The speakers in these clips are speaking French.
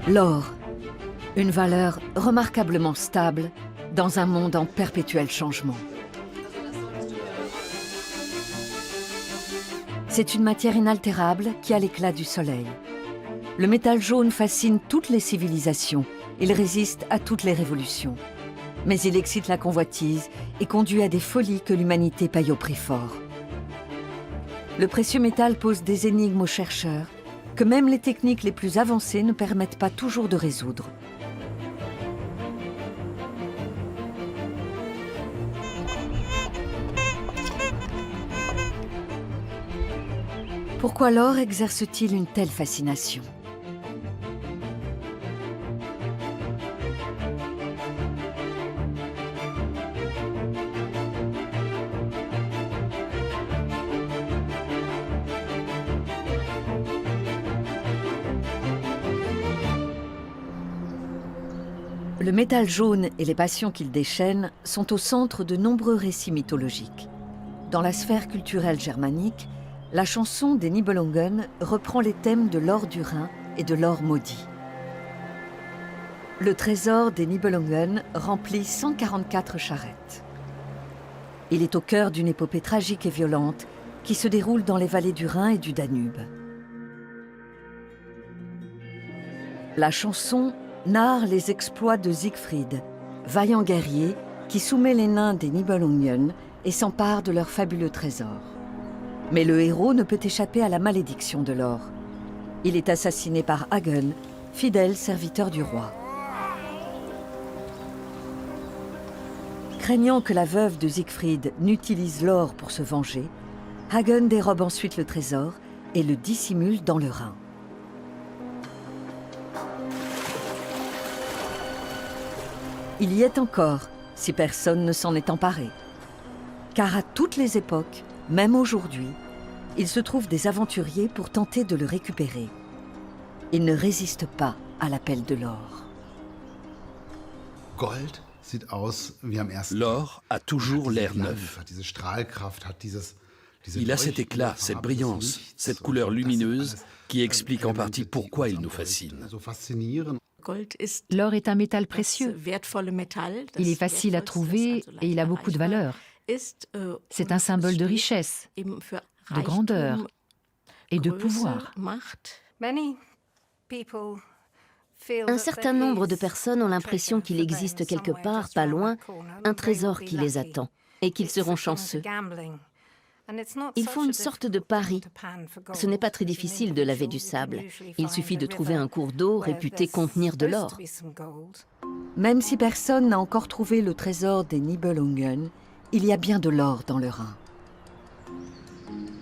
L'or, une valeur remarquablement stable dans un monde en perpétuel changement. C'est une matière inaltérable qui a l'éclat du soleil. Le métal jaune fascine toutes les civilisations. Il résiste à toutes les révolutions. Mais il excite la convoitise et conduit à des folies que l'humanité paye au prix fort. Le précieux métal pose des énigmes aux chercheurs que même les techniques les plus avancées ne permettent pas toujours de résoudre. Pourquoi l'or exerce-t-il une telle fascination ? Le métal jaune et les passions qu'il déchaîne sont au centre de nombreux récits mythologiques. Dans la sphère culturelle germanique, la chanson des Nibelungen reprend les thèmes de l'or du Rhin et de l'or maudit. Le trésor des Nibelungen remplit 144 charrettes. Il est au cœur d'une épopée tragique et violente qui se déroule dans les vallées du Rhin et du Danube. La chanson narre les exploits de Siegfried, vaillant guerrier qui soumet les nains des Nibelungen et s'empare de leur fabuleux trésor. Mais le héros ne peut échapper à la malédiction de l'or. Il est assassiné par Hagen, fidèle serviteur du roi. Craignant que la veuve de Siegfried n'utilise l'or pour se venger, Hagen dérobe ensuite le trésor et le dissimule dans le Rhin. Il y est encore, si personne ne s'en est emparé. Car à toutes les époques, même aujourd'hui, il se trouve des aventuriers pour tenter de le récupérer. Ils ne résistent pas à l'appel de l'or. L'or a toujours l'air neuf. Il a cet éclat, cette brillance, cette couleur lumineuse qui explique en partie pourquoi il nous fascine. L'or est un métal précieux. Il est facile à trouver et il a beaucoup de valeur. C'est un symbole de richesse, de grandeur et de pouvoir. Un certain nombre de personnes ont l'impression qu'il existe quelque part, pas loin, un trésor qui les attend et qu'ils seront chanceux. Ils font une sorte de pari. Ce n'est pas très difficile de laver du sable. Il suffit de trouver un cours d'eau réputé contenir de l'or. Même si personne n'a encore trouvé le trésor des Nibelungen, il y a bien de l'or dans le Rhin.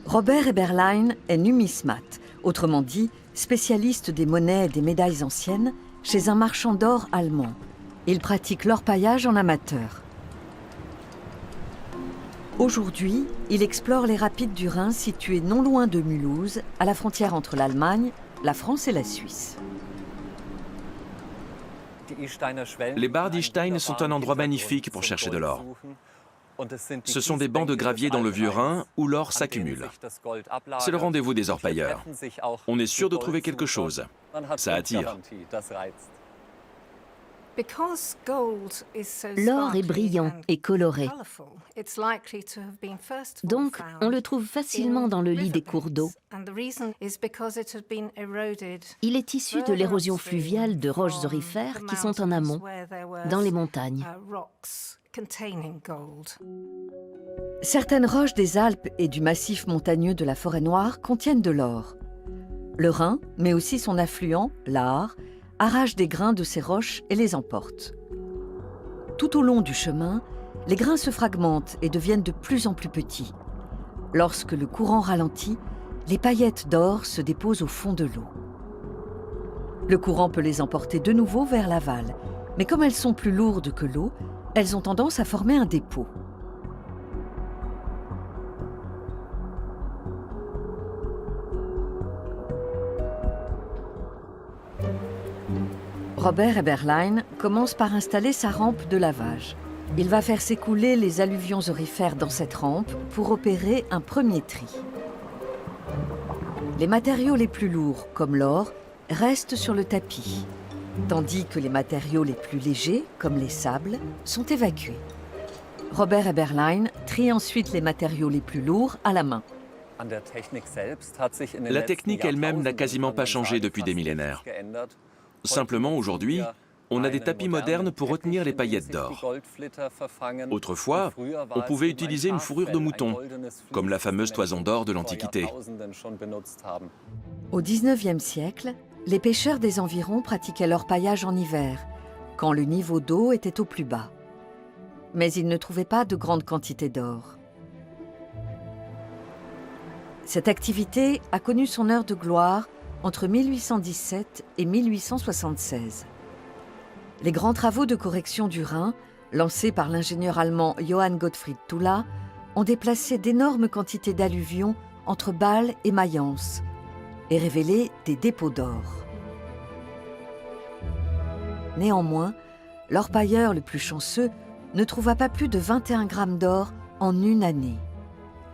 Robert Eberlein est numismate, autrement dit spécialiste des monnaies et des médailles anciennes, chez un marchand d'or allemand. Il pratique l'orpaillage en amateur. Aujourd'hui, il explore les rapides du Rhin situés non loin de Mulhouse, à la frontière entre l'Allemagne, la France et la Suisse. Les Bardisstein sont un endroit magnifique pour chercher de l'or. Ce sont des bancs de gravier dans le vieux Rhin où l'or s'accumule. C'est le rendez-vous des orpailleurs. On est sûr de trouver quelque chose. Ça attire. L'or est brillant et coloré. Donc, on le trouve facilement dans le lit des cours d'eau. Il est issu de l'érosion fluviale de roches aurifères qui sont en amont, dans les montagnes. Certaines roches des Alpes et du massif montagneux de la Forêt-Noire contiennent de l'or. Le Rhin, mais aussi son affluent, l'Aar, arrache des grains de ces roches et les emporte. Tout au long du chemin, les grains se fragmentent et deviennent de plus en plus petits. Lorsque le courant ralentit, les paillettes d'or se déposent au fond de l'eau. Le courant peut les emporter de nouveau vers l'aval, mais comme elles sont plus lourdes que l'eau, elles ont tendance à former un dépôt. Robert Eberlein commence par installer sa rampe de lavage. Il va faire s'écouler les alluvions aurifères dans cette rampe pour opérer un premier tri. Les matériaux les plus lourds, comme l'or, restent sur le tapis. tandis que les matériaux les plus légers, comme les sables, sont évacués. Robert Eberlein trie ensuite les matériaux les plus lourds à la main. La technique elle-même n'a quasiment pas changé depuis des millénaires. Simplement, aujourd'hui, on a des tapis modernes pour retenir les paillettes d'or. Autrefois, on pouvait utiliser une fourrure de mouton, comme la fameuse toison d'or de l'Antiquité. Au XIXe siècle, les pêcheurs des environs pratiquaient leur paillage en hiver, quand le niveau d'eau était au plus bas. Mais ils ne trouvaient pas de grandes quantités d'or. Cette activité a connu son heure de gloire entre 1817 et 1876. Les grands travaux de correction du Rhin, lancés par l'ingénieur allemand Johann Gottfried Tulla, ont déplacé d'énormes quantités d'alluvions entre Bâle et Mayence et révélé des dépôts d'or. Néanmoins, l'orpailleur le plus chanceux ne trouva pas plus de 21 grammes d'or en une année.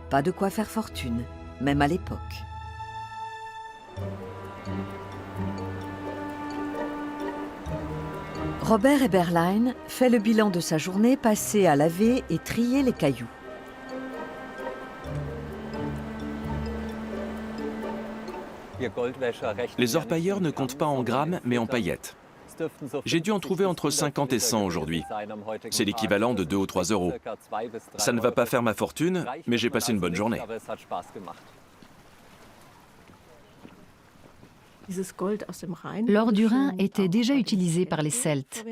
Pas de quoi faire fortune, même à l'époque. Robert Eberlein fait le bilan de sa journée passée à laver et trier les cailloux. Les orpailleurs ne comptent pas en grammes, mais en paillettes. J'ai dû en trouver entre 50 et 100 aujourd'hui. C'est l'équivalent de 2 ou 3 euros. Ça ne va pas faire ma fortune, mais j'ai passé une bonne journée. L'or du Rhin était déjà utilisé par les Celtes.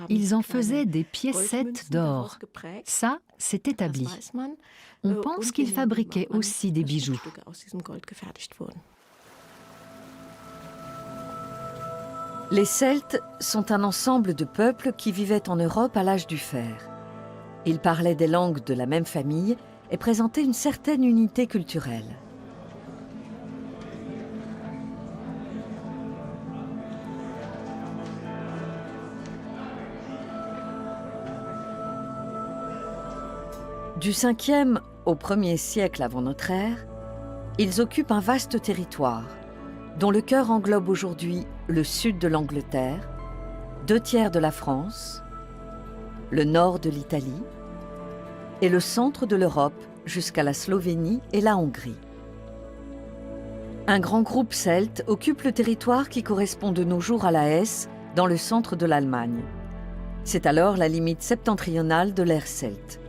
Ils en faisaient des piécettes d'or. Ça, c'est établi. On pense qu'ils fabriquaient aussi des bijoux. Les Celtes sont un ensemble de peuples qui vivaient en Europe à l'âge du fer. Ils parlaient des langues de la même famille et présentaient une certaine unité culturelle. Du 5e au 1er siècle avant notre ère, ils occupent un vaste territoire, dont le cœur englobe aujourd'hui le sud de l'Angleterre, 2/3 de la France, le nord de l'Italie et le centre de l'Europe jusqu'à la Slovénie et la Hongrie. Un grand groupe celte occupe le territoire qui correspond de nos jours à la Hesse, dans le centre de l'Allemagne. C'est alors la limite septentrionale de l'ère celte.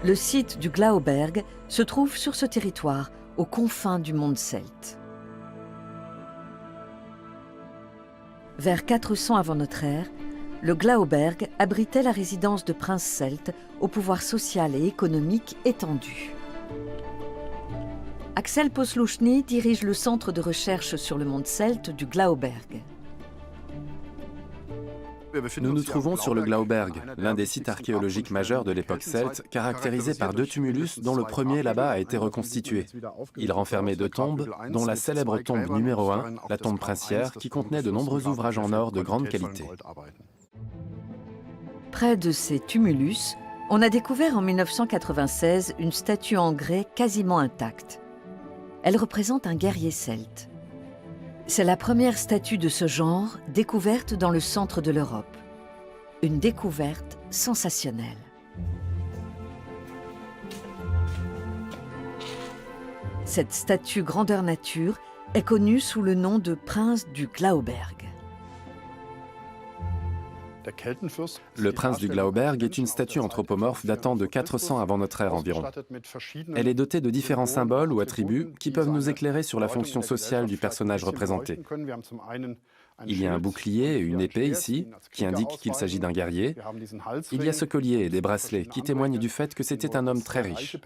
Le site du Glauberg se trouve sur ce territoire, aux confins du monde celte. Vers 400 avant notre ère, le Glauberg abritait la résidence de princes celtes au pouvoir social et économique étendu. Axel Posluszny dirige le centre de recherche sur le monde celte du Glauberg. Nous nous trouvons sur le Glauberg, l'un des sites archéologiques majeurs de l'époque celte, caractérisé par 2 tumulus dont le premier là-bas a été reconstitué. Il renfermait 2 tombes, dont la célèbre tombe numéro 1, la tombe princière, qui contenait de nombreux ouvrages en or de grande qualité. Près de ces tumulus, on a découvert en 1996 une statue en grès quasiment intacte. Elle représente un guerrier celte. C'est la première statue de ce genre découverte dans le centre de l'Europe. Une découverte sensationnelle. Cette statue grandeur nature est connue sous le nom de prince du Glauberg. Le prince du Glauberg est une statue anthropomorphe datant de 400 avant notre ère environ. Elle est dotée de différents symboles ou attributs qui peuvent nous éclairer sur la fonction sociale du personnage représenté. Il y a un bouclier et une épée ici, qui indiquent qu'il s'agit d'un guerrier. Il y a ce collier et des bracelets qui témoignent du fait que c'était un homme très riche.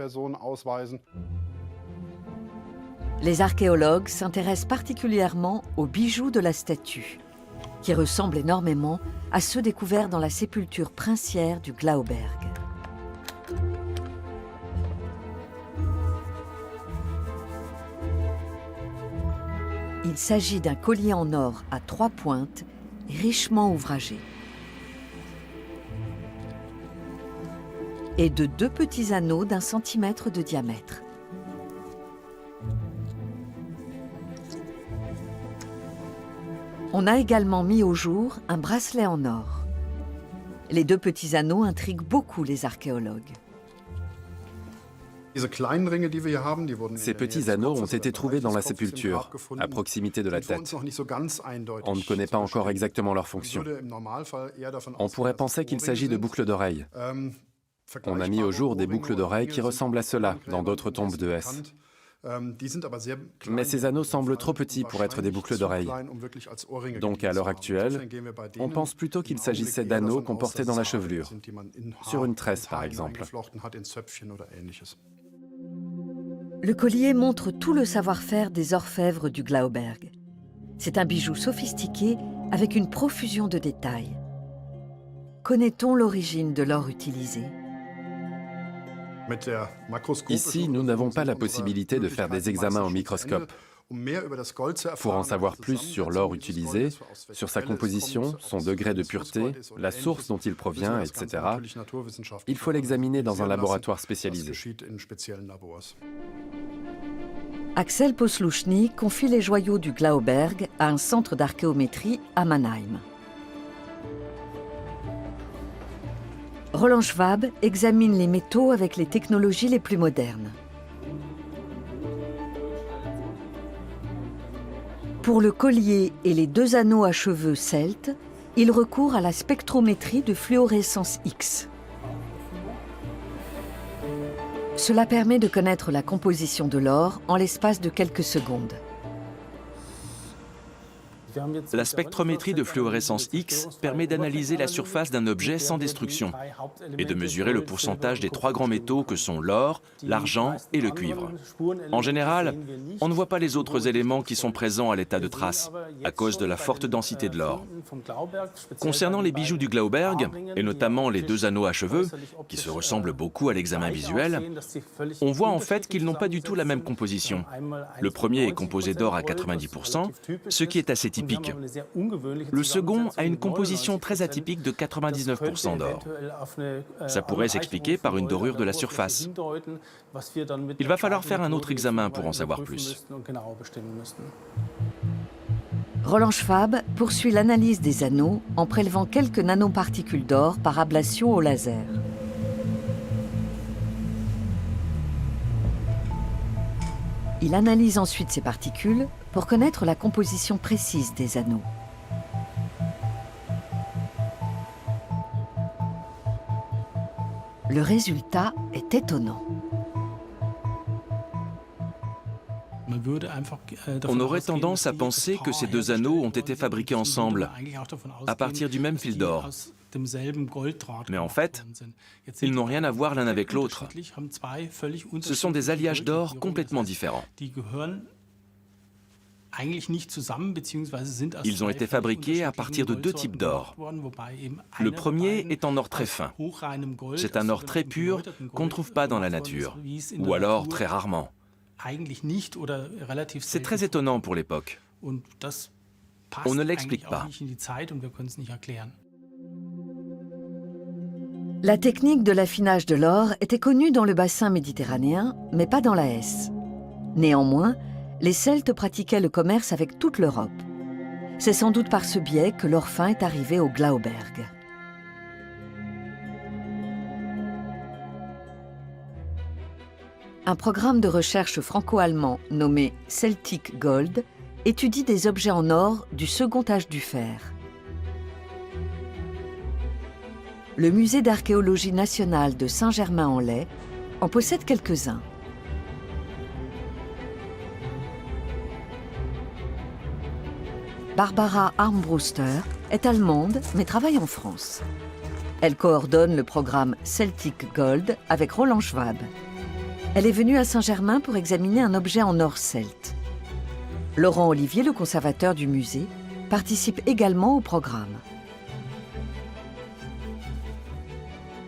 Les archéologues s'intéressent particulièrement aux bijoux de la statue, qui ressemblent énormément à ceux découverts dans la sépulture princière du Glauberg. Il s'agit d'un collier en or à 3 pointes, richement ouvragé, et de 2 petits anneaux d'1 centimètre de diamètre. On a également mis au jour un bracelet en or. Les 2 petits anneaux intriguent beaucoup les archéologues. Ces petits anneaux ont été trouvés dans la sépulture, à proximité de la tête. On ne connaît pas encore exactement leur fonction. On pourrait penser qu'il s'agit de boucles d'oreilles. On a mis au jour des boucles d'oreilles qui ressemblent à cela dans d'autres tombes de Hess. Mais ces anneaux semblent trop petits pour être des boucles d'oreilles. Donc à l'heure actuelle, on pense plutôt qu'il s'agissait d'anneaux qu'on portait dans la chevelure, sur une tresse par exemple. Le collier montre tout le savoir-faire des orfèvres du Glauberg. C'est un bijou sophistiqué avec une profusion de détails. Connaît-on l'origine de l'or utilisé ? Ici, nous n'avons pas la possibilité de faire des examens au microscope. Pour en savoir plus sur l'or utilisé, sur sa composition, son degré de pureté, la source dont il provient, etc., il faut l'examiner dans un laboratoire spécialisé. Axel Posluszny confie les joyaux du Glauberg à un centre d'archéométrie à Mannheim. Roland Schwab examine les métaux avec les technologies les plus modernes. Pour le collier et les 2 anneaux à cheveux celtes, il recourt à la spectrométrie de fluorescence X. Cela permet de connaître la composition de l'or en l'espace de quelques secondes. La spectrométrie de fluorescence X permet d'analyser la surface d'un objet sans destruction et de mesurer le pourcentage des 3 grands métaux que sont l'or, l'argent et le cuivre. En général, on ne voit pas les autres éléments qui sont présents à l'état de trace, à cause de la forte densité de l'or. Concernant les bijoux du Glauberg, et notamment les 2 anneaux à cheveux, qui se ressemblent beaucoup à l'examen visuel, on voit en fait qu'ils n'ont pas du tout la même composition. Le premier est composé d'or à 90%, ce qui est assez typique. Le second a une composition très atypique de 99% d'or. Ça pourrait s'expliquer par une dorure de la surface. Il va falloir faire un autre examen pour en savoir plus. Roland Schwab poursuit l'analyse des anneaux en prélevant quelques nanoparticules d'or par ablation au laser. Il analyse ensuite ces particules pour connaître la composition précise des anneaux. Le résultat est étonnant. On aurait tendance à penser que ces 2 anneaux ont été fabriqués ensemble, à partir du même fil d'or. Mais en fait, ils n'ont rien à voir l'un avec l'autre. Ce sont des alliages d'or complètement différents. Ils ont été fabriqués à partir de 2 types d'or. Le premier est en or très fin. C'est un or très pur qu'on ne trouve pas dans la nature, ou alors très rarement. C'est très étonnant pour l'époque. On ne l'explique pas. La technique de l'affinage de l'or était connue dans le bassin méditerranéen, mais pas dans la Hesse. Néanmoins, les Celtes pratiquaient le commerce avec toute l'Europe. C'est sans doute par ce biais que l'or fin est arrivé au Glauberg. Un programme de recherche franco-allemand nommé Celtic Gold étudie des objets en or du second âge du fer. Le musée d'archéologie nationale de Saint-Germain-en-Laye en possède quelques-uns. Barbara Armbruster est allemande mais travaille en France. Elle coordonne le programme Celtic Gold avec Roland Schwab. Elle est venue à Saint-Germain pour examiner un objet en or celte. Laurent Olivier, le conservateur du musée, participe également au programme.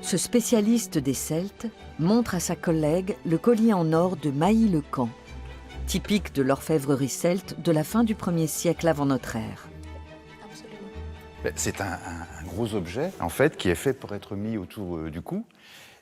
Ce spécialiste des Celtes montre à sa collègue le collier en or de Mailly-le-Camp, typique de l'orfèvrerie celte de la fin du 1er siècle avant notre ère. C'est un gros objet, en fait, qui est fait pour être mis autour du cou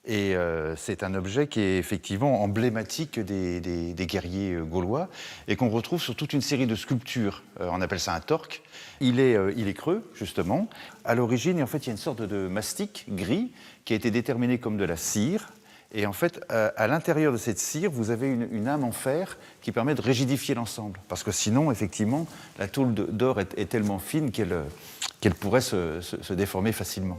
Et c'est un objet qui est effectivement emblématique des guerriers gaulois et qu'on retrouve sur toute une série de sculptures. On appelle ça un torque. Il est creux, justement. À l'origine, en fait, il y a une sorte de mastic gris qui a été déterminé comme de la cire. Et en fait, à l'intérieur de cette cire, vous avez une âme en fer qui permet de rigidifier l'ensemble. Parce que sinon, effectivement, la tôle d'or est tellement fine qu'elle pourrait se déformer facilement.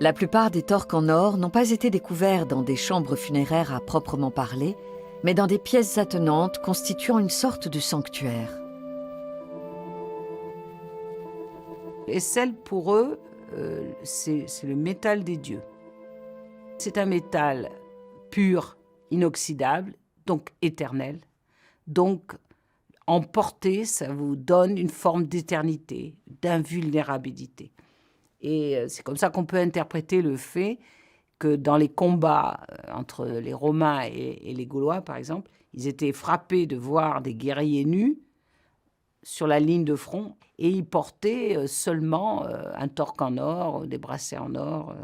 La plupart des torques en or n'ont pas été découverts dans des chambres funéraires à proprement parler, mais dans des pièces attenantes constituant une sorte de sanctuaire. Les sels, pour eux, c'est le métal des dieux. C'est un métal pur, inoxydable, donc éternel. Donc, emporté, ça vous donne une forme d'éternité, d'invulnérabilité. Et c'est comme ça qu'on peut interpréter le fait que dans les combats entre les Romains et les Gaulois, par exemple, ils étaient frappés de voir des guerriers nus sur la ligne de front et ils portaient seulement un torque en or, des bracelets en or,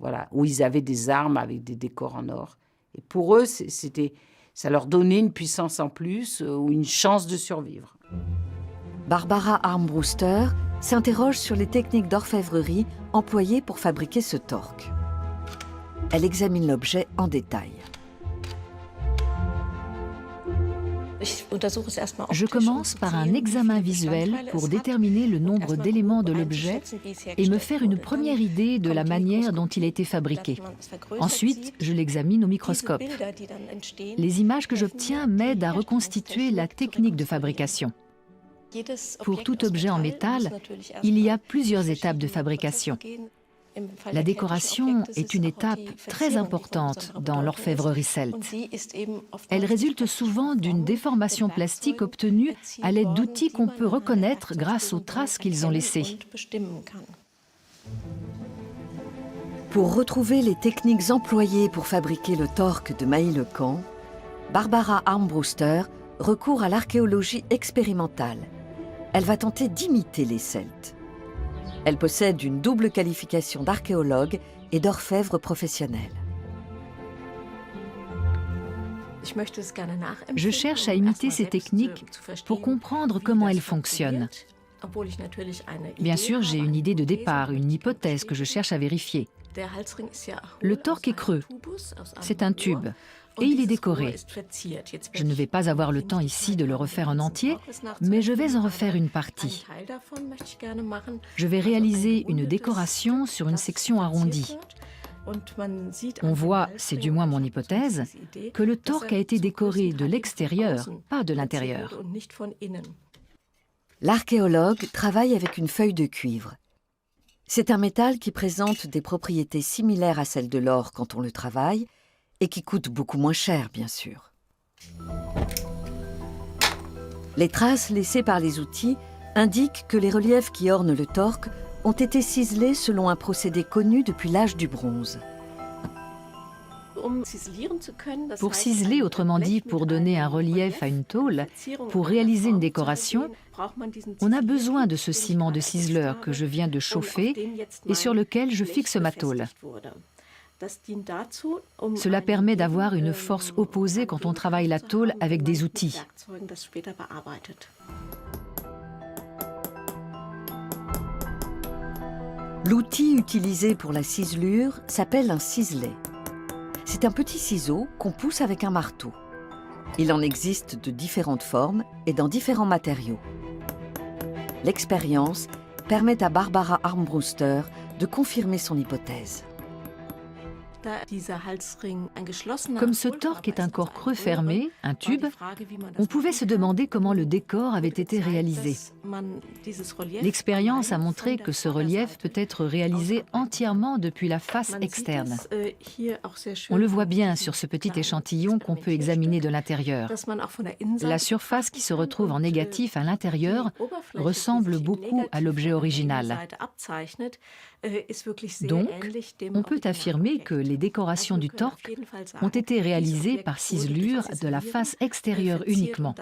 voilà, où ils avaient des armes avec des décors en or. Et pour eux, ça leur donnait une puissance en plus ou une chance de survivre. Barbara Armbruster s'interroge sur les techniques d'orfèvrerie employées pour fabriquer ce torque. Elle examine l'objet en détail. Je commence par un examen visuel pour déterminer le nombre d'éléments de l'objet et me faire une première idée de la manière dont il a été fabriqué. Ensuite, je l'examine au microscope. Les images que j'obtiens m'aident à reconstituer la technique de fabrication. Pour tout objet en métal, il y a plusieurs étapes de fabrication. La décoration est une étape très importante dans l'orfèvrerie celte. Elle résulte souvent d'une déformation plastique obtenue à l'aide d'outils qu'on peut reconnaître grâce aux traces qu'ils ont laissées. Pour retrouver les techniques employées pour fabriquer le torque de Maillecamp, Barbara Armbruster recourt à l'archéologie expérimentale. Elle va tenter d'imiter les Celtes. Elle possède une double qualification d'archéologue et d'orfèvre professionnel. Je cherche à imiter ces techniques pour comprendre comment elles fonctionnent. Bien sûr, j'ai une idée de départ, une hypothèse que je cherche à vérifier. Le torque est creux, c'est un tube, et il est décoré. Je ne vais pas avoir le temps ici de le refaire en entier, mais je vais en refaire une partie. Je vais réaliser une décoration sur une section arrondie. On voit, c'est du moins mon hypothèse, que le torque a été décoré de l'extérieur, pas de l'intérieur. L'archéologue travaille avec une feuille de cuivre. C'est un métal qui présente des propriétés similaires à celles de l'or quand on le travaille, et qui coûte beaucoup moins cher, bien sûr. Les traces laissées par les outils indiquent que les reliefs qui ornent le torque ont été ciselés selon un procédé connu depuis l'âge du bronze. Pour ciseler, autrement dit pour donner un relief à une tôle, pour réaliser une décoration, on a besoin de ce ciment de ciseleur que je viens de chauffer et sur lequel je fixe ma tôle. Cela permet d'avoir une force opposée quand on travaille la tôle avec des outils. L'outil utilisé pour la ciselure s'appelle un ciselet. C'est un petit ciseau qu'on pousse avec un marteau. Il en existe de différentes formes et dans différents matériaux. L'expérience permet à Barbara Armbruster de confirmer son hypothèse. Comme ce torque est un corps creux fermé, un tube, on pouvait se demander comment le décor avait été réalisé. L'expérience a montré que ce relief peut être réalisé entièrement depuis la face externe. On le voit bien sur ce petit échantillon qu'on peut examiner de l'intérieur. La surface qui se retrouve en négatif à l'intérieur ressemble beaucoup à l'objet original. Donc, on peut affirmer que les décorations du torque ont été réalisées par ciselure de la face extérieure uniquement.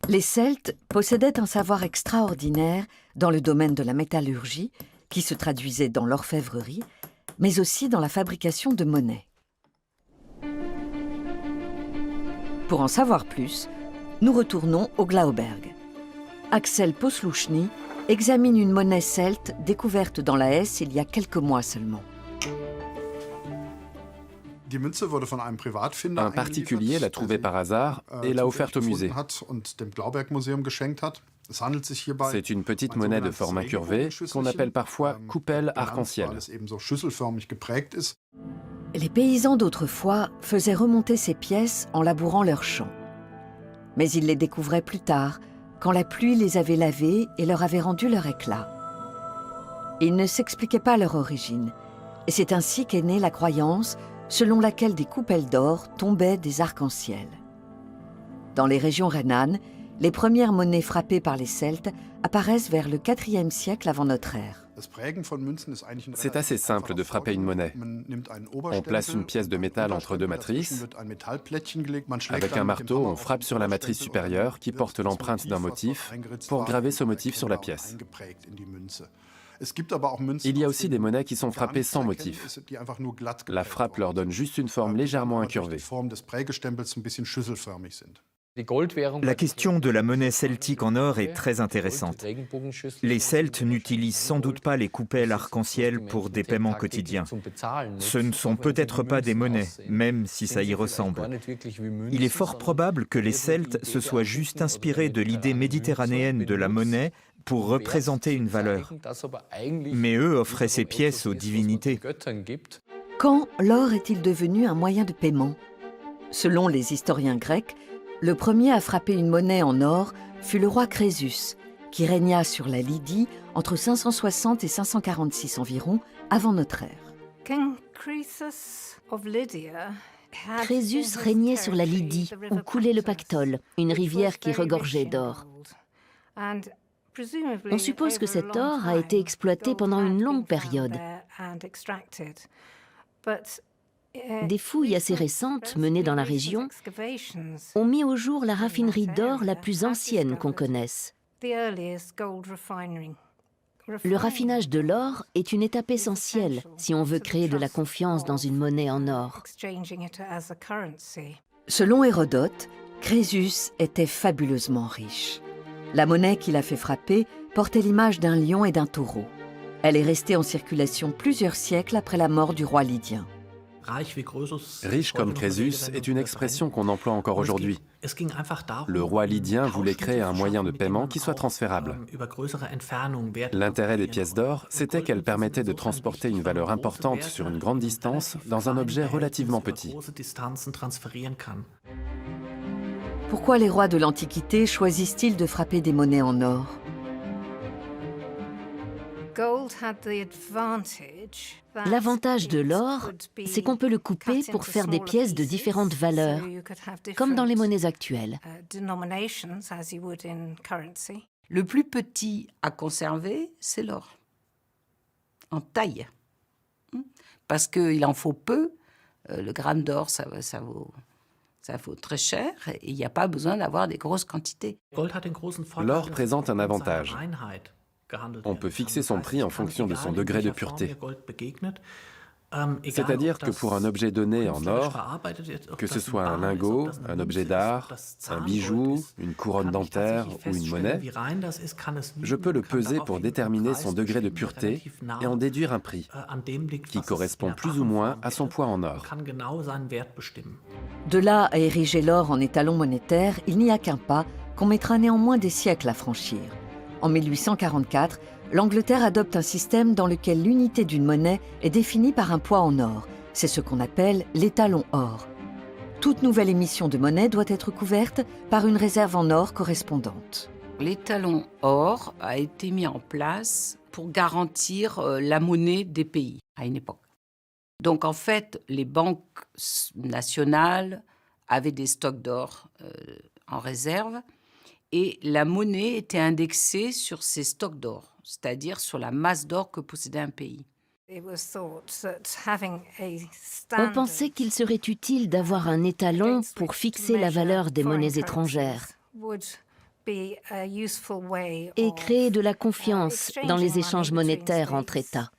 Les Celtes possédaient un savoir extraordinaire dans le domaine de la métallurgie, qui se traduisait dans l'orfèvrerie, mais aussi dans la fabrication de monnaie. Pour en savoir plus, nous retournons au Glauberg. Axel Posluszny examine une monnaie celte découverte dans la Hesse il y a quelques mois seulement. Un particulier l'a trouvée par hasard et l'a offerte au musée. C'est une petite monnaie de forme incurvée qu'on appelle parfois coupelle arc-en-ciel. Les paysans d'autrefois faisaient remonter ces pièces en labourant leurs champs. Mais ils les découvraient plus tard, quand la pluie les avait lavées et leur avait rendu leur éclat. Ils ne s'expliquaient pas leur origine, et c'est ainsi qu'est née la croyance selon laquelle des coupelles d'or tombaient des arcs-en-ciel. Dans les régions rhénanes, les premières monnaies frappées par les Celtes apparaissent vers le IVe siècle avant notre ère. C'est assez simple de frapper une monnaie. On place une pièce de métal entre deux matrices. Avec un marteau, on frappe sur la matrice supérieure qui porte l'empreinte d'un motif pour graver ce motif sur la pièce. Il y a aussi des monnaies qui sont frappées sans motif. La frappe leur donne juste une forme légèrement incurvée. La question de la monnaie celtique en or est très intéressante. Les Celtes n'utilisent sans doute pas les coupelles arc-en-ciel pour des paiements quotidiens. Ce ne sont peut-être pas des monnaies, même si ça y ressemble. Il est fort probable que les Celtes se soient juste inspirés de l'idée méditerranéenne de la monnaie pour représenter une valeur. Mais eux offraient ces pièces aux divinités. Quand l'or est-il devenu un moyen de paiement? Selon les historiens grecs, le premier à frapper une monnaie en or fut le roi Crésus, qui régna sur la Lydie entre 560 et 546 environ avant notre ère. Crésus régnait sur la Lydie, où coulait le Pactole, une rivière qui regorgeait d'or. On suppose que cet or a été exploité pendant une longue période. Des fouilles assez récentes menées dans la région ont mis au jour la raffinerie d'or la plus ancienne qu'on connaisse. Le raffinage de l'or est une étape essentielle si on veut créer de la confiance dans une monnaie en or. Selon Hérodote, Crésus était fabuleusement riche. La monnaie qu'il a fait frapper portait l'image d'un lion et d'un taureau. Elle est restée en circulation plusieurs siècles après la mort du roi lydien. Riche comme Crésus est une expression qu'on emploie encore aujourd'hui. Le roi lydien voulait créer un moyen de paiement qui soit transférable. L'intérêt des pièces d'or, c'était qu'elles permettaient de transporter une valeur importante sur une grande distance dans un objet relativement petit. Pourquoi les rois de l'Antiquité choisissent-ils de frapper des monnaies en or? L'avantage de l'or, c'est qu'on peut le couper pour faire des pièces de différentes valeurs, comme dans les monnaies actuelles. Le plus petit à conserver, c'est l'or, en taille. Parce qu'il en faut peu. Le gramme d'or, ça vaut très cher et il n'y a pas besoin d'avoir des grosses quantités. L'or présente un avantage. On peut fixer son prix en fonction de son degré de pureté. C'est-à-dire que pour un objet donné en or, que ce soit un lingot, un objet d'art, un bijou, une couronne dentaire ou une monnaie, je peux le peser pour déterminer son degré de pureté et en déduire un prix qui correspond plus ou moins à son poids en or. De là à ériger l'or en étalon monétaire, il n'y a qu'un pas qu'on mettra néanmoins des siècles à franchir. En 1844, l'Angleterre adopte un système dans lequel l'unité d'une monnaie est définie par un poids en or. C'est ce qu'on appelle l'étalon or. Toute nouvelle émission de monnaie doit être couverte par une réserve en or correspondante. L'étalon or a été mis en place pour garantir la monnaie des pays à une époque. Donc en fait, les banques nationales avaient des stocks d'or en réserve et la monnaie était indexée sur ces stocks d'or, c'est-à-dire sur la masse d'or que possédait un pays. On pensait qu'il serait utile d'avoir un étalon pour fixer la valeur des monnaies étrangères et créer de la confiance dans les échanges monétaires entre États.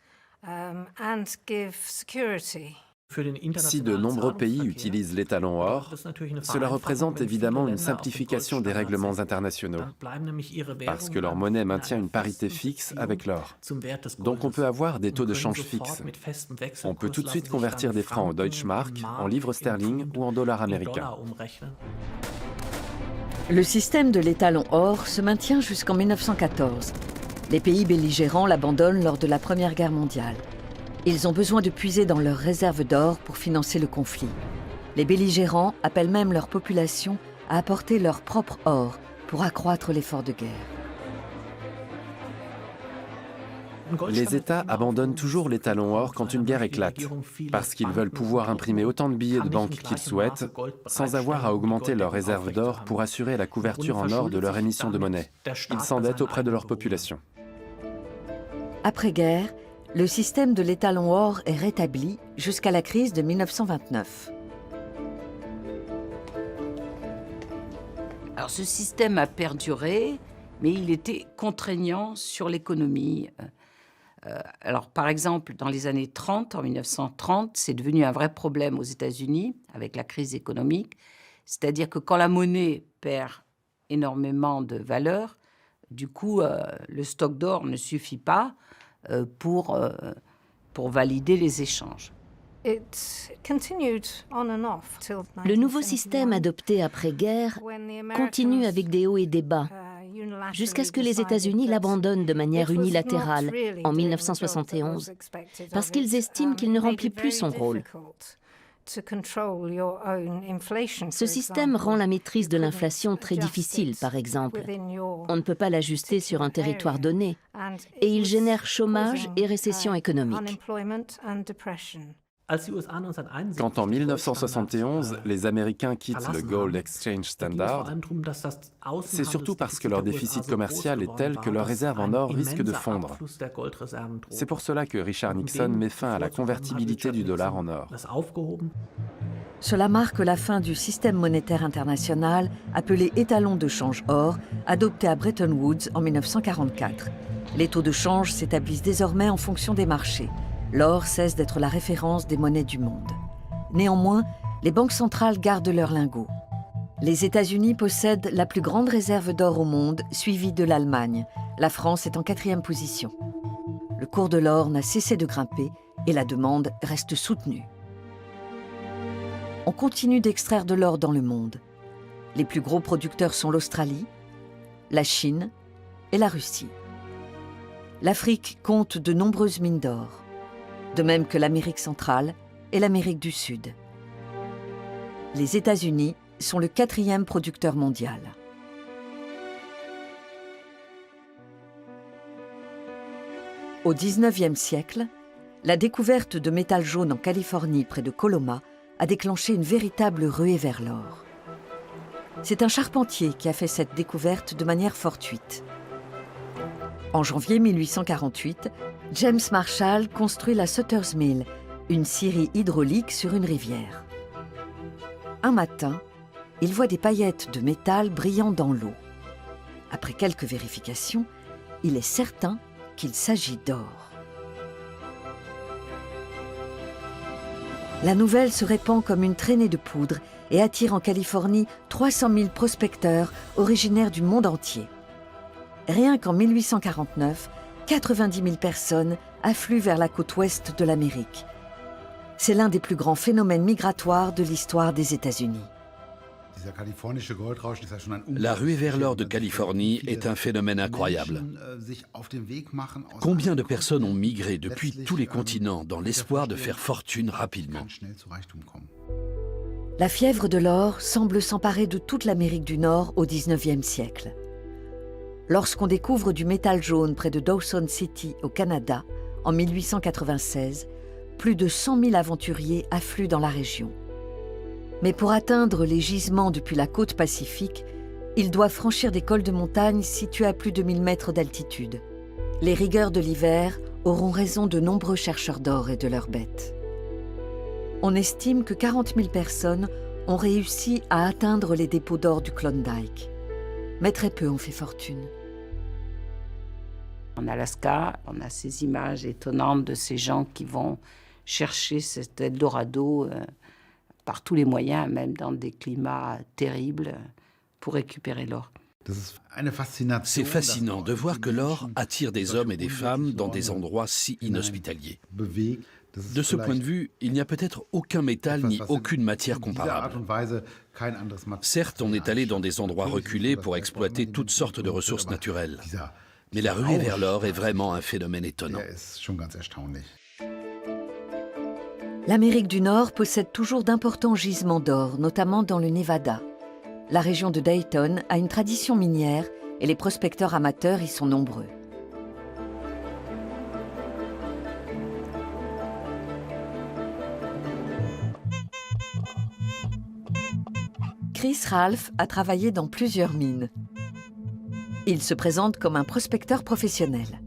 Si de nombreux pays utilisent l'étalon or, cela représente évidemment une simplification des règlements internationaux, parce que leur monnaie maintient une parité fixe avec l'or. Donc on peut avoir des taux de change fixes. On peut tout de suite convertir des francs en Deutschmark, en livres sterling ou en dollars américains. Le système de l'étalon or se maintient jusqu'en 1914. Les pays belligérants l'abandonnent lors de la Première Guerre mondiale. Ils ont besoin de puiser dans leurs réserves d'or pour financer le conflit. Les belligérants appellent même leur population à apporter leur propre or pour accroître l'effort de guerre. Les États abandonnent toujours l'étalon or quand une guerre éclate, parce qu'ils veulent pouvoir imprimer autant de billets de banque qu'ils souhaitent, sans avoir à augmenter leurs réserves d'or pour assurer la couverture en or de leur émission de monnaie. Ils s'endettent auprès de leur population. Après-guerre, le système de l'étalon or est rétabli jusqu'à la crise de 1929. Alors ce système a perduré, mais il était contraignant sur l'économie. Alors par exemple, dans les années 30, en 1930, c'est devenu un vrai problème aux États-Unis avec la crise économique. C'est-à-dire que quand la monnaie perd énormément de valeur, du coup, le stock d'or ne suffit pas pour valider les échanges. Le nouveau système adopté après-guerre continue avec des hauts et des bas, jusqu'à ce que les États-Unis l'abandonnent de manière unilatérale en 1971, parce qu'ils estiment qu'il ne remplit plus son rôle. Ce système rend la maîtrise de l'inflation très difficile, par exemple. On ne peut pas l'ajuster sur un territoire donné, et il génère chômage et récession économique. Quand en 1971, les Américains quittent le Gold Exchange Standard, c'est surtout parce que leur déficit commercial est tel que leurs réserves en or risquent de fondre. C'est pour cela que Richard Nixon met fin à la convertibilité du dollar en or. Cela marque la fin du système monétaire international appelé étalon de change or, adopté à Bretton Woods en 1944. Les taux de change s'établissent désormais en fonction des marchés. L'or cesse d'être la référence des monnaies du monde. Néanmoins, les banques centrales gardent leurs lingots. Les États-Unis possèdent la plus grande réserve d'or au monde, suivie de l'Allemagne. La France est en 4e position. Le cours de l'or n'a cessé de grimper et la demande reste soutenue. On continue d'extraire de l'or dans le monde. Les plus gros producteurs sont l'Australie, la Chine et la Russie. L'Afrique compte de nombreuses mines d'or, de même que l'Amérique centrale et l'Amérique du Sud. Les États-Unis sont le 4e producteur mondial. Au XIXe siècle, la découverte de métal jaune en Californie près de Coloma a déclenché une véritable ruée vers l'or. C'est un charpentier qui a fait cette découverte de manière fortuite. En janvier 1848, James Marshall construit la Sutter's Mill, une scierie hydraulique sur une rivière. Un matin, il voit des paillettes de métal brillant dans l'eau. Après quelques vérifications, il est certain qu'il s'agit d'or. La nouvelle se répand comme une traînée de poudre et attire en Californie 300 000 prospecteurs originaires du monde entier. Rien qu'en 1849, 90 000 personnes affluent vers la côte ouest de l'Amérique. C'est l'un des plus grands phénomènes migratoires de l'histoire des États-Unis. La ruée vers l'or de Californie est un phénomène incroyable. Combien de personnes ont migré depuis tous les continents dans l'espoir de faire fortune rapidement? La fièvre de l'or semble s'emparer de toute l'Amérique du Nord au XIXe siècle. Lorsqu'on découvre du métal jaune près de Dawson City, au Canada, en 1896, plus de 100 000 aventuriers affluent dans la région. Mais pour atteindre les gisements depuis la côte pacifique, ils doivent franchir des cols de montagne situés à plus de 1000 mètres d'altitude. Les rigueurs de l'hiver auront raison de nombreux chercheurs d'or et de leurs bêtes. On estime que 40 000 personnes ont réussi à atteindre les dépôts d'or du Klondike. Mais très peu ont fait fortune. En Alaska, on a ces images étonnantes de ces gens qui vont chercher cet Eldorado par tous les moyens, même dans des climats terribles, pour récupérer l'or. C'est fascinant de voir que l'or attire des hommes et des femmes dans des endroits si inhospitaliers. De ce point de vue, il n'y a peut-être aucun métal ni aucune matière comparable. Certes, on est allé dans des endroits reculés pour exploiter toutes sortes de ressources naturelles. Mais la ruée vers l'or est vraiment un phénomène étonnant. L'Amérique du Nord possède toujours d'importants gisements d'or, notamment dans le Nevada. La région de Dayton a une tradition minière et les prospecteurs amateurs y sont nombreux. Chris Ralph a travaillé dans plusieurs mines. Il se présente comme un prospecteur professionnel.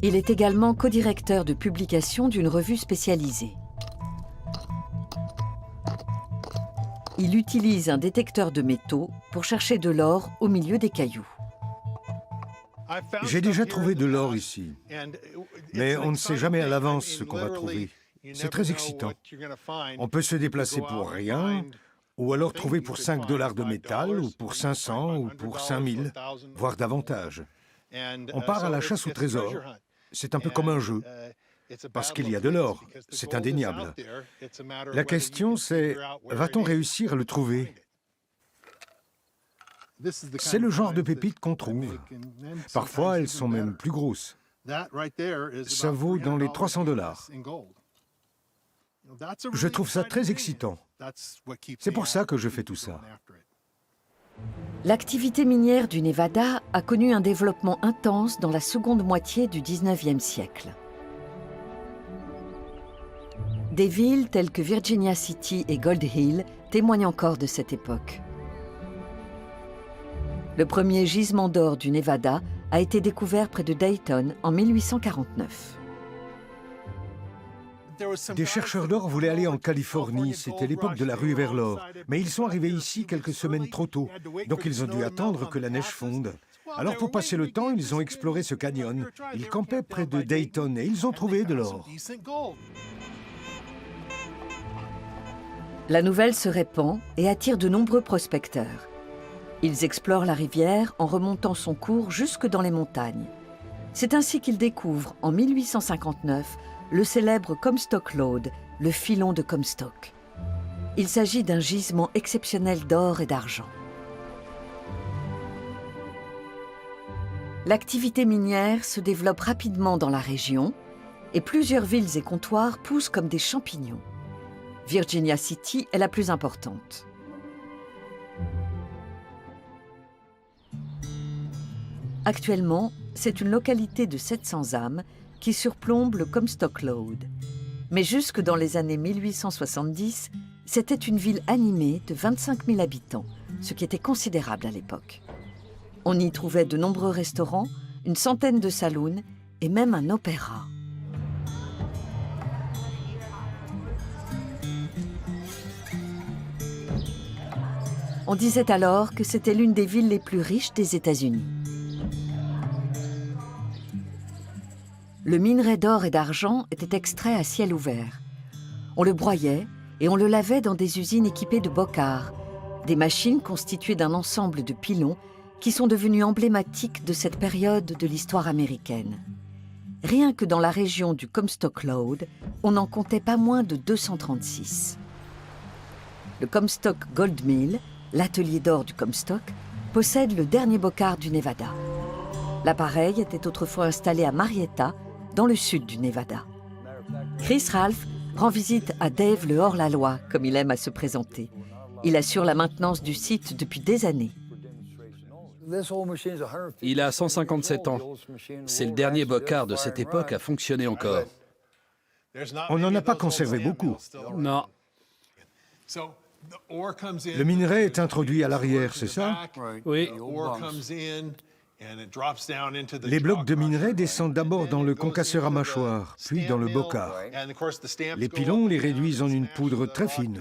Il est également co-directeur de publication d'une revue spécialisée. Il utilise un détecteur de métaux pour chercher de l'or au milieu des cailloux. J'ai déjà trouvé de l'or ici, mais on ne sait jamais à l'avance ce qu'on va trouver. C'est très excitant. On peut se déplacer pour rien, ou alors trouver pour 5 $ de métal, ou pour 500, ou pour 5000, voire davantage. On part à la chasse au trésor. C'est un peu comme un jeu. Parce qu'il y a de l'or, c'est indéniable. La question c'est, va-t-on réussir à le trouver? C'est le genre de pépites qu'on trouve. Parfois, elles sont même plus grosses. Ça vaut dans les 300 $. Je trouve ça très excitant. C'est pour ça que je fais tout ça. L'activité minière du Nevada a connu un développement intense dans la seconde moitié du XIXe siècle. Des villes telles que Virginia City et Gold Hill témoignent encore de cette époque. Le premier gisement d'or du Nevada a été découvert près de Dayton en 1849. Des chercheurs d'or voulaient aller en Californie, c'était l'époque de la ruée vers l'or. Mais ils sont arrivés ici quelques semaines trop tôt, donc ils ont dû attendre que la neige fonde. Alors pour passer le temps, ils ont exploré ce canyon. Ils campaient près de Dayton et ils ont trouvé de l'or. La nouvelle se répand et attire de nombreux prospecteurs. Ils explorent la rivière en remontant son cours jusque dans les montagnes. C'est ainsi qu'ils découvrent, en 1859, le célèbre Comstock Lode, le filon de Comstock. Il s'agit d'un gisement exceptionnel d'or et d'argent. L'activité minière se développe rapidement dans la région et plusieurs villes et comptoirs poussent comme des champignons. Virginia City est la plus importante. Actuellement, c'est une localité de 700 âmes qui surplombe le Comstock Lode. Mais jusque dans les années 1870, c'était une ville animée de 25 000 habitants, ce qui était considérable à l'époque. On y trouvait de nombreux restaurants, une centaine de saloons et même un opéra. On disait alors que c'était l'une des villes les plus riches des États-Unis. Le minerai d'or et d'argent était extrait à ciel ouvert. On le broyait et on le lavait dans des usines équipées de bocars, des machines constituées d'un ensemble de pilons qui sont devenus emblématiques de cette période de l'histoire américaine. Rien que dans la région du Comstock Lode, on n'en comptait pas moins de 236. Le Comstock Gold Mill, l'atelier d'or du Comstock, possède le dernier bocard du Nevada. L'appareil était autrefois installé à Marietta, dans le sud du Nevada. Chris Ralph rend visite à Dave le hors-la-loi, comme il aime à se présenter. Il assure la maintenance du site depuis des années. Il a 157 ans. C'est le dernier bocard de cette époque à fonctionner encore. On n'en a pas conservé beaucoup. Non. Le minerai est introduit à l'arrière, c'est ça? Oui. Les blocs de minerai descendent d'abord dans le concasseur à mâchoire, puis dans le bocard. Les pilons les réduisent en une poudre très fine.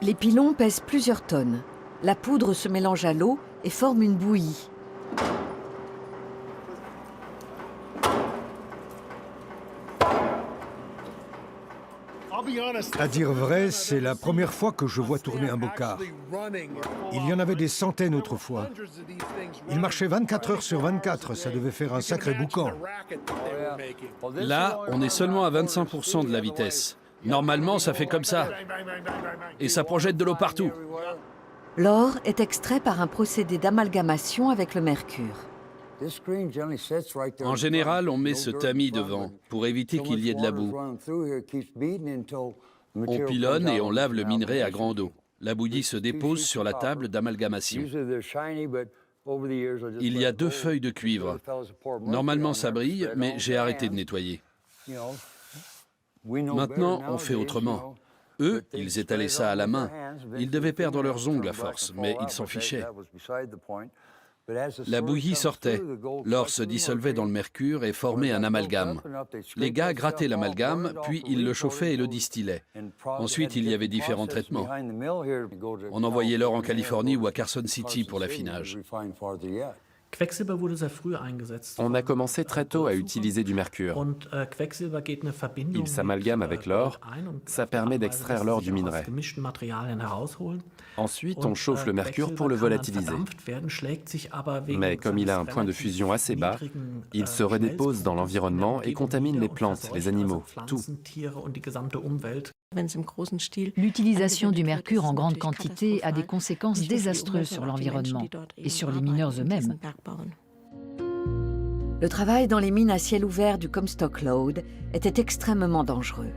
Les pilons pèsent plusieurs tonnes. La poudre se mélange à l'eau et forme une bouillie. À dire vrai, c'est la première fois que je vois tourner un bocard. Il y en avait des centaines autrefois. Ils marchaient 24 heures sur 24, ça devait faire un sacré boucan. Là, on est seulement à 25% de la vitesse. Normalement, ça fait comme ça. Et ça projette de l'eau partout. L'or est extrait par un procédé d'amalgamation avec le mercure. En général, on met ce tamis devant pour éviter qu'il y ait de la boue. On pilonne et on lave le minerai à grande eau. La bouillie se dépose sur la table d'amalgamation. Il y a 2 feuilles de cuivre. Normalement, ça brille, mais j'ai arrêté de nettoyer. Maintenant, on fait autrement. Eux, ils étalaient ça à la main. Ils devaient perdre leurs ongles à force, mais ils s'en fichaient. La bouillie sortait, l'or se dissolvait dans le mercure et formait un amalgame. Les gars grattaient l'amalgame, puis ils le chauffaient et le distillaient. Ensuite, il y avait différents traitements. On envoyait l'or en Californie ou à Carson City pour l'affinage. On a commencé très tôt à utiliser du mercure. Il s'amalgame avec l'or, ça permet d'extraire l'or du minerai. Ensuite, on chauffe le mercure pour le volatiliser. Mais comme il a un point de fusion assez bas, il se redépose dans l'environnement et contamine les plantes, les animaux, tout. L'utilisation du mercure en grande quantité a des conséquences désastreuses sur l'environnement et sur les mineurs eux-mêmes. Le travail dans les mines à ciel ouvert du Comstock Lode était extrêmement dangereux.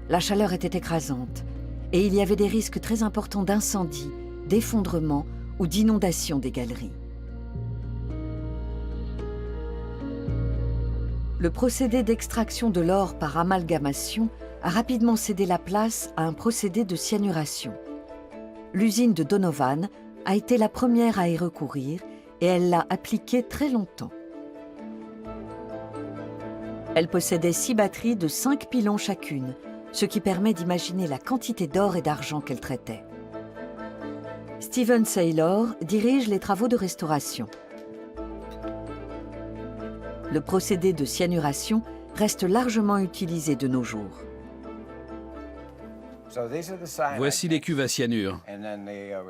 La chaleur était écrasante et il y avait des risques très importants d'incendie, d'effondrement ou d'inondation des galeries. Le procédé d'extraction de l'or par amalgamation a rapidement cédé la place à un procédé de cyanuration. L'usine de Donovan a été la première à y recourir et elle l'a appliquée très longtemps. Elle possédait 6 batteries de 5 pylons chacune, ce qui permet d'imaginer la quantité d'or et d'argent qu'elle traitait. Steven Saylor dirige les travaux de restauration. Le procédé de cyanuration reste largement utilisé de nos jours. Voici les cuves à cyanure.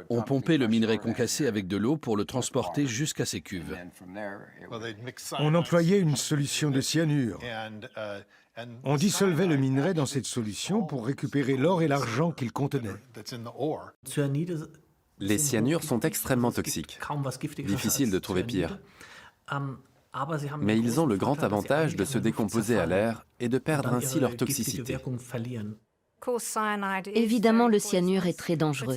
On pompait le minerai concassé avec de l'eau pour le transporter jusqu'à ces cuves. On employait une solution de cyanure. On dissolvait le minerai dans cette solution pour récupérer l'or et l'argent qu'il contenait. Les cyanures sont extrêmement toxiques. Difficile de trouver pire. Mais ils ont le grand avantage de se décomposer à l'air et de perdre ainsi leur toxicité. Évidemment, le cyanure est très dangereux.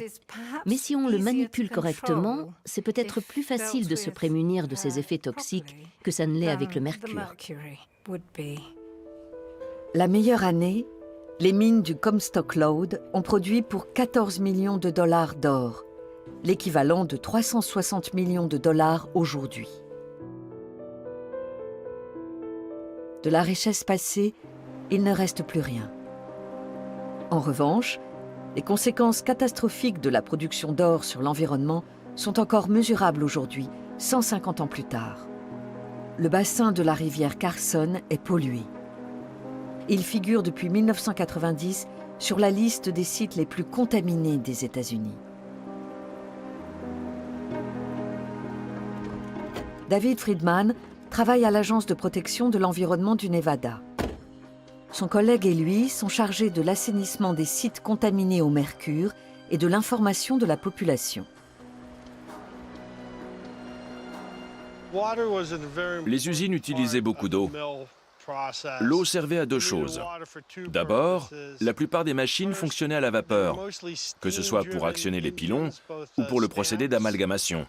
Mais si on le manipule correctement, c'est peut-être plus facile de se prémunir de ses effets toxiques que ça ne l'est avec le mercure. La meilleure année, les mines du Comstock Lode ont produit pour 14 millions de dollars d'or, l'équivalent de 360 millions de dollars aujourd'hui. De la richesse passée, il ne reste plus rien. En revanche, les conséquences catastrophiques de la production d'or sur l'environnement sont encore mesurables aujourd'hui, 150 ans plus tard. Le bassin de la rivière Carson est pollué. Il figure depuis 1990 sur la liste des sites les plus contaminés des États-Unis. David Friedman travaille à l'Agence de protection de l'environnement du Nevada. Son collègue et lui sont chargés de l'assainissement des sites contaminés au mercure et de l'information de la population. Les usines utilisaient beaucoup d'eau. L'eau servait à 2 choses. D'abord, la plupart des machines fonctionnaient à la vapeur, que ce soit pour actionner les pylôns ou pour le procédé d'amalgamation.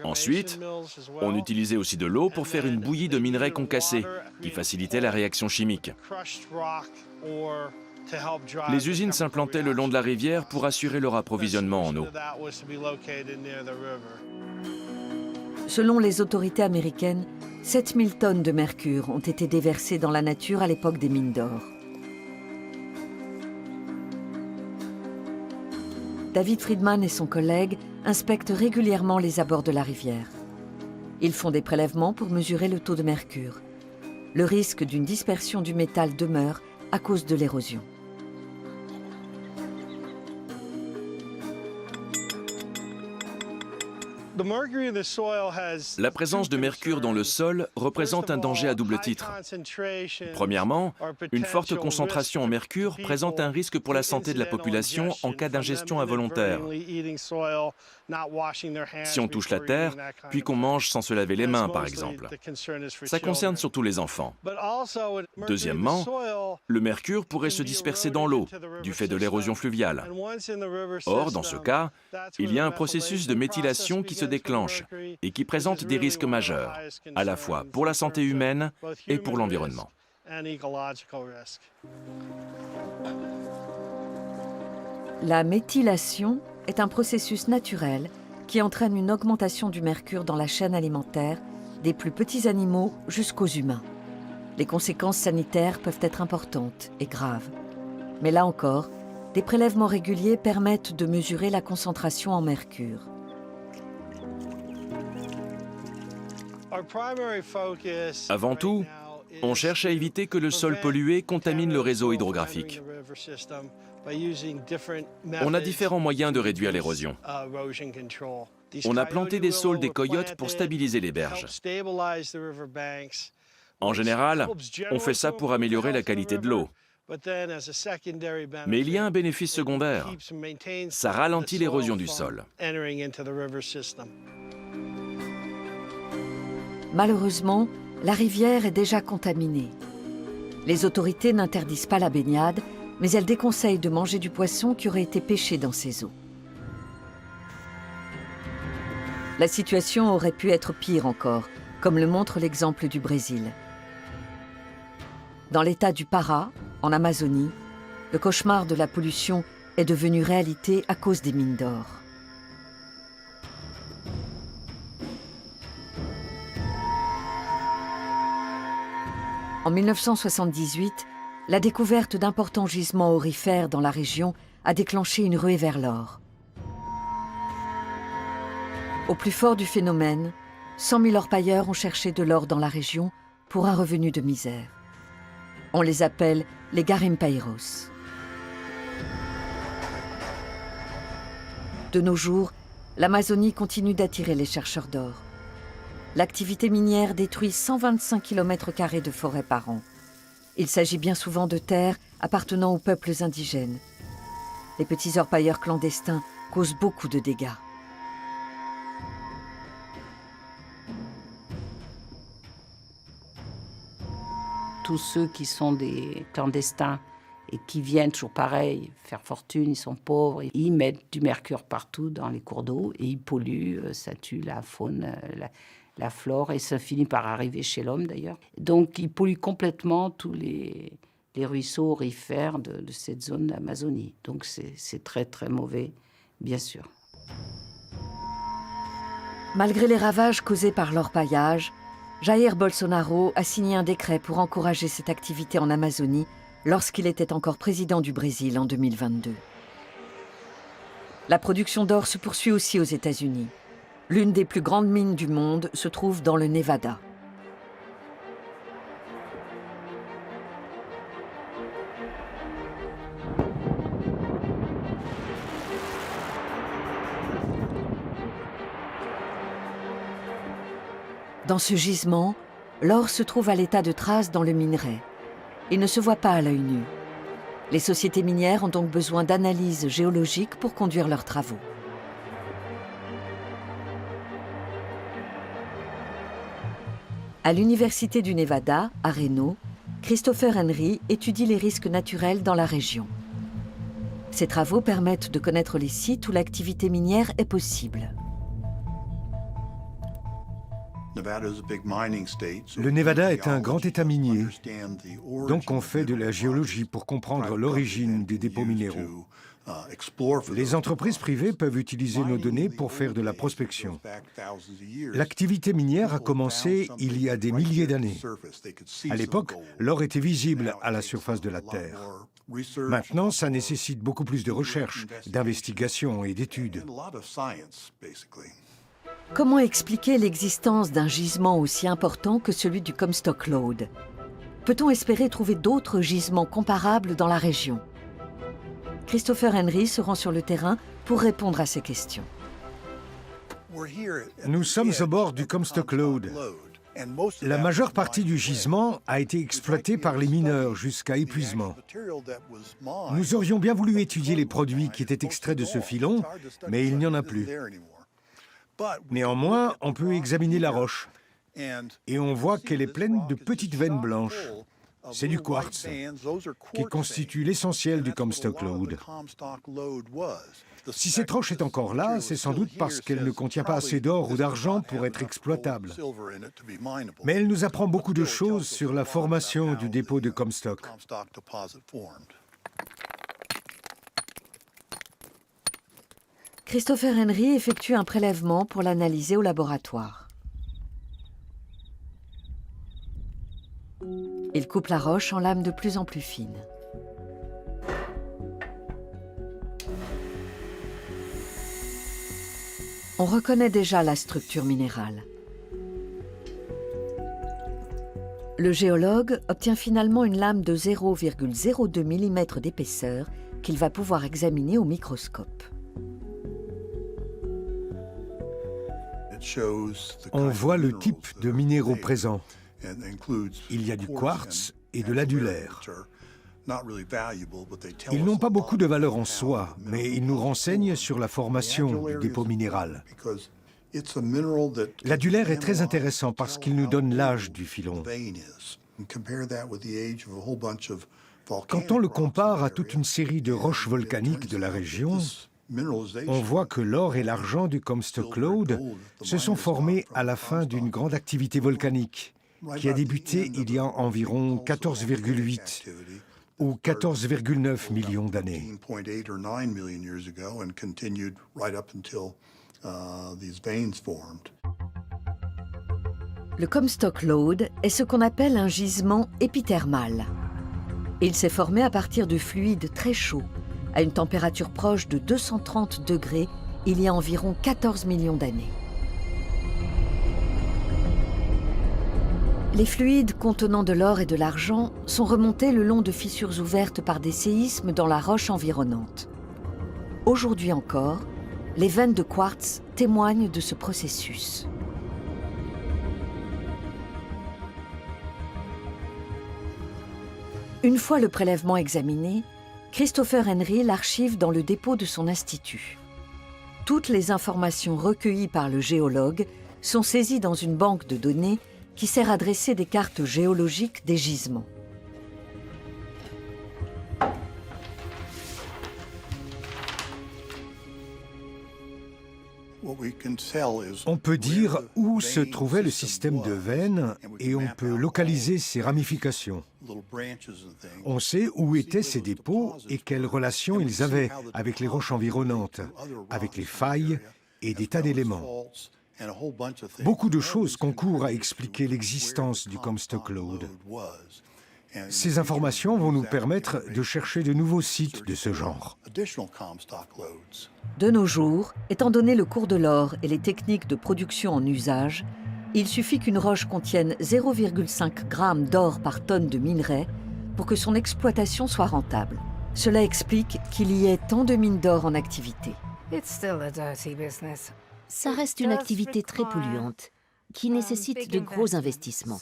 Ensuite, on utilisait aussi de l'eau pour faire une bouillie de minerai concassé, qui facilitait la réaction chimique. Les usines s'implantaient le long de la rivière pour assurer leur approvisionnement en eau. Selon les autorités américaines, 7000 tonnes de mercure ont été déversées dans la nature à l'époque des mines d'or. David Friedman et son collègue inspectent régulièrement les abords de la rivière. Ils font des prélèvements pour mesurer le taux de mercure. Le risque d'une dispersion du métal demeure à cause de l'érosion. La présence de mercure dans le sol représente un danger à double titre. Premièrement, une forte concentration en mercure présente un risque pour la santé de la population en cas d'ingestion involontaire. Si on touche la terre, puis qu'on mange sans se laver les mains, par exemple. Ça concerne surtout les enfants. Deuxièmement, le mercure pourrait se disperser dans l'eau, du fait de l'érosion fluviale. Or, dans ce cas, il y a un processus de méthylation qui se déclenche et qui présente des risques majeurs, à la fois pour la santé humaine et pour l'environnement. La méthylation est un processus naturel qui entraîne une augmentation du mercure dans la chaîne alimentaire, des plus petits animaux jusqu'aux humains. Les conséquences sanitaires peuvent être importantes et graves. Mais là encore, des prélèvements réguliers permettent de mesurer la concentration en mercure. Avant tout, on cherche à éviter que le sol pollué contamine le réseau hydrographique. On a différents moyens de réduire l'érosion. On a planté des saules des coyotes pour stabiliser les berges. En général, on fait ça pour améliorer la qualité de l'eau. Mais il y a un bénéfice secondaire. Ça ralentit l'érosion du sol. Malheureusement, la rivière est déjà contaminée. Les autorités n'interdisent pas la baignade, mais elles déconseillent de manger du poisson qui aurait été pêché dans ces eaux. La situation aurait pu être pire encore, comme le montre l'exemple du Brésil. Dans l'état du Pará, en Amazonie, le cauchemar de la pollution est devenu réalité à cause des mines d'or. En 1978, la découverte d'importants gisements aurifères dans la région a déclenché une ruée vers l'or. Au plus fort du phénomène, 100 000 orpailleurs ont cherché de l'or dans la région pour un revenu de misère. On les appelle les garimpeiros. De nos jours, l'Amazonie continue d'attirer les chercheurs d'or. L'activité minière détruit 125 km² de forêt par an. Il s'agit bien souvent de terres appartenant aux peuples indigènes. Les petits orpailleurs clandestins causent beaucoup de dégâts. Tous ceux qui sont des clandestins et qui viennent toujours pareil, faire fortune, ils sont pauvres, ils mettent du mercure partout dans les cours d'eau et ils polluent, ça tue la faune, la flore, et ça finit par arriver chez l'homme d'ailleurs. Donc ils polluent complètement tous les ruisseaux aurifères de cette zone d'Amazonie. Donc c'est très très mauvais, bien sûr. Malgré les ravages causés par l'orpaillage, Jair Bolsonaro a signé un décret pour encourager cette activité en Amazonie lorsqu'il était encore président du Brésil en 2022. La production d'or se poursuit aussi aux États-Unis. L'une des plus grandes mines du monde se trouve dans le Nevada. Dans ce gisement, l'or se trouve à l'état de trace dans le minerai. Il ne se voit pas à l'œil nu. Les sociétés minières ont donc besoin d'analyses géologiques pour conduire leurs travaux. À l'Université du Nevada, à Reno, Christopher Henry étudie les risques naturels dans la région. Ses travaux permettent de connaître les sites où l'activité minière est possible. Le Nevada est un grand État minier, donc on fait de la géologie pour comprendre l'origine des dépôts minéraux. Les entreprises privées peuvent utiliser nos données pour faire de la prospection. L'activité minière a commencé il y a des milliers d'années. À l'époque, l'or était visible à la surface de la Terre. Maintenant, ça nécessite beaucoup plus de recherche, d'investigation et d'études. Comment expliquer l'existence d'un gisement aussi important que celui du Comstock Lode? Peut-on espérer trouver d'autres gisements comparables dans la région? Christopher Henry se rend sur le terrain pour répondre à ces questions. Nous sommes au bord du Comstock Lode. La majeure partie du gisement a été exploitée par les mineurs jusqu'à épuisement. Nous aurions bien voulu étudier les produits qui étaient extraits de ce filon, mais il n'y en a plus. Néanmoins, on peut examiner la roche, et on voit qu'elle est pleine de petites veines blanches. C'est du quartz, qui constitue l'essentiel du Comstock Lode. Si cette roche est encore là, c'est sans doute parce qu'elle ne contient pas assez d'or ou d'argent pour être exploitable. Mais elle nous apprend beaucoup de choses sur la formation du dépôt de Comstock. Christopher Henry effectue un prélèvement pour l'analyser au laboratoire. Il coupe la roche en lames de plus en plus fines. On reconnaît déjà la structure minérale. Le géologue obtient finalement une lame de 0,02 mm d'épaisseur qu'il va pouvoir examiner au microscope. On voit le type de minéraux présents. Il y a du quartz et de l'adulaire. Ils n'ont pas beaucoup de valeur en soi, mais ils nous renseignent sur la formation du dépôt minéral. L'adulaire est très intéressant parce qu'il nous donne l'âge du filon. Quand on le compare à toute une série de roches volcaniques de la région, on voit que l'or et l'argent du Comstock Lode se sont formés à la fin d'une grande activité volcanique qui a débuté il y a environ 14,8 ou 14,9 millions d'années. Le Comstock Lode est ce qu'on appelle un gisement épithermal. Il s'est formé à partir de fluides très chauds, à une température proche de 230 degrés, il y a environ 14 millions d'années. Les fluides contenant de l'or et de l'argent sont remontés le long de fissures ouvertes par des séismes dans la roche environnante. Aujourd'hui encore, les veines de quartz témoignent de ce processus. Une fois le prélèvement examiné, Christopher Henry l'archive dans le dépôt de son institut. Toutes les informations recueillies par le géologue sont saisies dans une banque de données qui sert à dresser des cartes géologiques des gisements. On peut dire où se trouvait le système de veines et on peut localiser ses ramifications. On sait où étaient ces dépôts et quelles relations ils avaient avec les roches environnantes, avec les failles et des tas d'éléments. Beaucoup de choses concourent à expliquer l'existence du Comstock Lode. Ces informations vont nous permettre de chercher de nouveaux sites de ce genre. De nos jours, étant donné le cours de l'or et les techniques de production en usage, il suffit qu'une roche contienne 0,5 g d'or par tonne de minerai pour que son exploitation soit rentable. Cela explique qu'il y ait tant de mines d'or en activité. Ça reste une activité très polluante qui nécessite de gros investissements.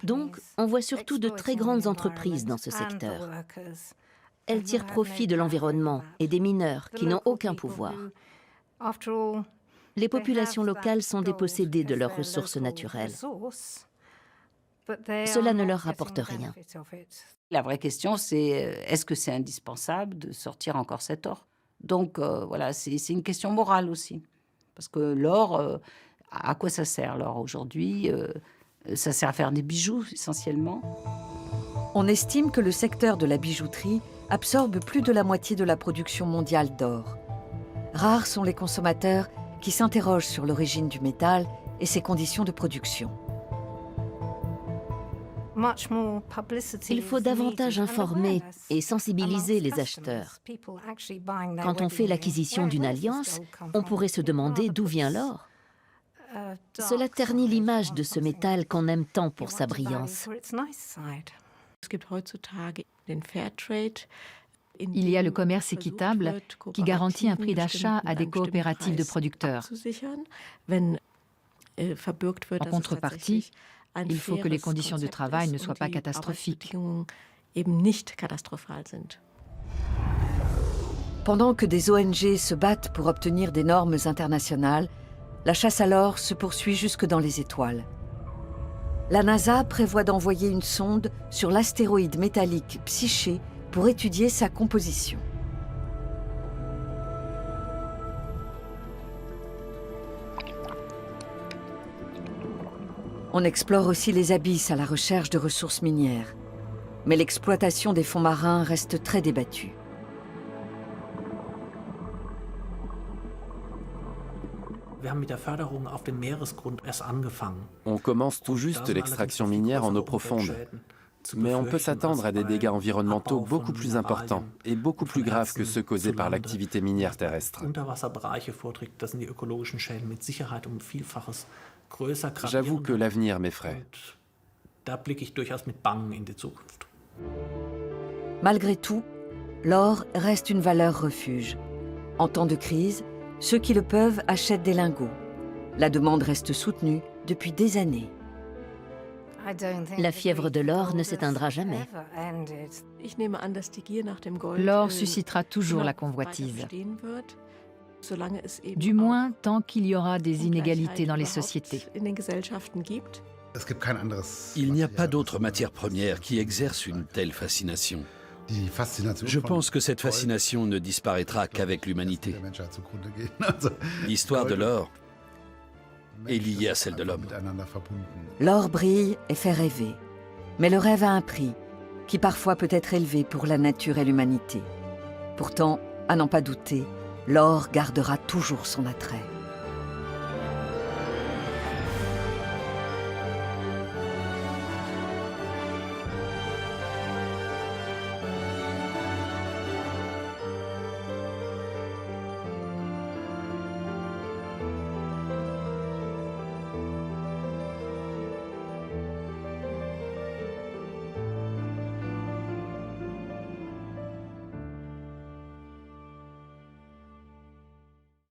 Donc, on voit surtout de très grandes entreprises dans ce secteur. Elles tirent profit de l'environnement et des mineurs qui n'ont aucun pouvoir. Les populations locales sont dépossédées de leurs ressources naturelles. Cela ne leur rapporte rien. La vraie question, c'est est-ce que c'est indispensable de sortir encore cet or? Donc voilà, c'est une question morale aussi. Parce que l'or, à quoi ça sert l'or aujourd'hui? Ça sert à faire des bijoux essentiellement. On estime que le secteur de la bijouterie absorbe plus de la moitié de la production mondiale d'or. Rares sont les consommateurs qui s'interrogent sur l'origine du métal et ses conditions de production. Il faut davantage informer et sensibiliser les acheteurs. Quand on fait l'acquisition d'une alliance, on pourrait se demander d'où vient l'or. Cela ternit l'image de ce métal qu'on aime tant pour sa brillance. Il y a le commerce équitable qui garantit un prix d'achat à des coopératives de producteurs. En contrepartie, il faut que les conditions de travail ne soient pas catastrophiques. Pendant que des ONG se battent pour obtenir des normes internationales, la chasse à l'or se poursuit jusque dans les étoiles. La NASA prévoit d'envoyer une sonde sur l'astéroïde métallique Psyché pour étudier sa composition. On explore aussi les abysses à la recherche de ressources minières. Mais l'exploitation des fonds marins reste très débattue. On commence tout juste l'extraction minière en eau profonde. Mais on peut s'attendre à des dégâts environnementaux beaucoup plus importants et beaucoup plus graves que ceux causés par l'activité minière terrestre. J'avoue que l'avenir m'effraie. Malgré tout, l'or reste une valeur refuge. En temps de crise, ceux qui le peuvent achètent des lingots. La demande reste soutenue depuis des années. La fièvre de l'or ne s'éteindra jamais. L'or suscitera toujours la convoitise. Du moins, tant qu'il y aura des inégalités dans les sociétés. Il n'y a pas d'autre matière première qui exerce une telle fascination. Je pense que cette fascination ne disparaîtra qu'avec l'humanité. L'histoire de l'or est liée à celle de l'homme. L'or brille et fait rêver. Mais le rêve a un prix, qui parfois peut être élevé pour la nature et l'humanité. Pourtant, à n'en pas douter, l'or gardera toujours son attrait.